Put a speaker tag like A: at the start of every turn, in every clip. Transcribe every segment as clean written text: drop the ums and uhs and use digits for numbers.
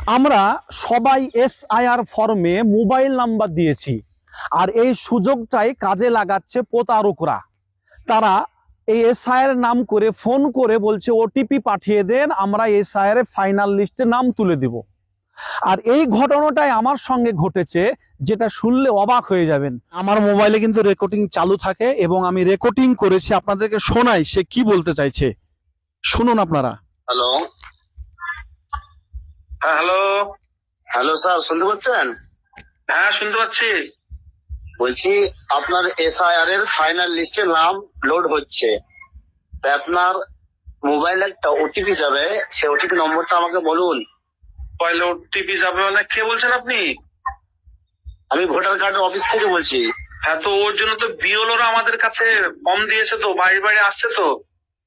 A: আমরা সবাই এসআইআর ফর্মে মোবাইল নাম্বার দিয়েছি, আর এই সুযোগটাই কাজে লাগাচ্ছে প্রতারকরা। তারা এই এসআইআর নাম করে ফোন করে বলছে ওটিপি পাঠিয়ে দেন, আমরা এসআইআর ফাইনাল লিস্টে নাম তুলে দিব। আর এই ঘটনাটাই আমার সঙ্গে ঘটেছে, যেটা শুনলে অবাক হয়ে যাবেন। আমার মোবাইলে কিন্তু রেকর্ডিং চালু থাকে এবং আমি রেকর্ডিং করেছি, আপনাদেরকে শোনাই সে কি বলতে চাইছে। শুনুন আপনারা।
B: হ্যালো।
C: হ্যাঁ, হ্যালো।
B: হ্যালো স্যার, শুনতে পাচ্ছেন?
C: হ্যাঁ, শুনতে পাচ্ছি।
B: বলছি আপনার এসআইআর এর ফাইনাল লিস্টে নাম লোড হচ্ছে, তাই আপনার মোবাইলে একটা ওটিপি যাবে, সেই ওটিপি নম্বরটা আমাকে বলুন।
C: পয়লা ওটিপি যাবে মানে কে বলছেন আপনি?
B: আমি ভোটার কার্ডের অফিস থেকে বলছি।
C: হ্যাঁ, তো ওর জন্য তো বিওলোরা আমাদের কাছে ফর্ম দিয়েছে, তো বাড়ি বাড়ি আসছে তো।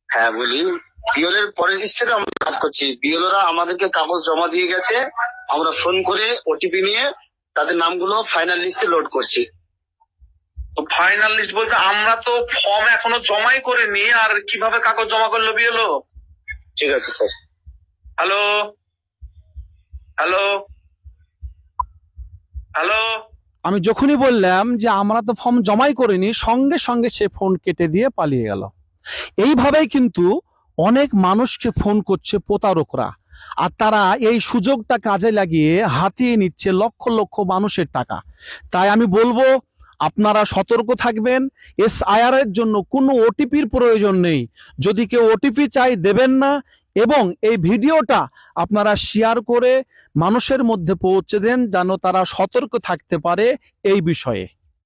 B: হ্যাঁ বলি, বিএলের পরের লিস্টে আমরা কাজ করছি। বিএলওরা আমাদেরকে কাগজ জমা দিয়ে গেছে, আমরা ফোন করে ওটিপি নিয়ে তাদের নামগুলো ফাইনাল লিস্টে লোড করছি।
C: তো ফাইনাল লিস্ট বলতে আমরা তো ফর্ম এখনো জমাই করিনি, আর কিভাবে কাগজ জমা করলো বিওলো?
B: ঠিক আছে স্যার।
C: Hello, hello, hello.
A: আমি যখনই বললাম যে আমরা তো ফর্ম জমাই করিনি, সঙ্গে সঙ্গে সে ফোন কেটে দিয়ে পালিয়ে গেল। এইভাবেই কিন্তু অনেক মানুষকে ফোন করছে প্রতারকরা, আর তারা এই সুযোগটা কাজে লাগিয়ে হাতিয়ে নিচ্ছে লক্ষ লক্ষ মানুষের টাকা। তাই আমি বলবো আপনারা সতর্ক থাকবেন। এসআইআর এর জন্য কোনো ওটিপির প্রয়োজন নেই। যদি কেউ ওটিপি চাই দেবেন না, এবং এই ভিডিওটা আপনারা শেয়ার করে মানুষের মধ্যে পৌঁছে দেন, যেন তারা সতর্ক থাকতে পারে এই বিষয়ে।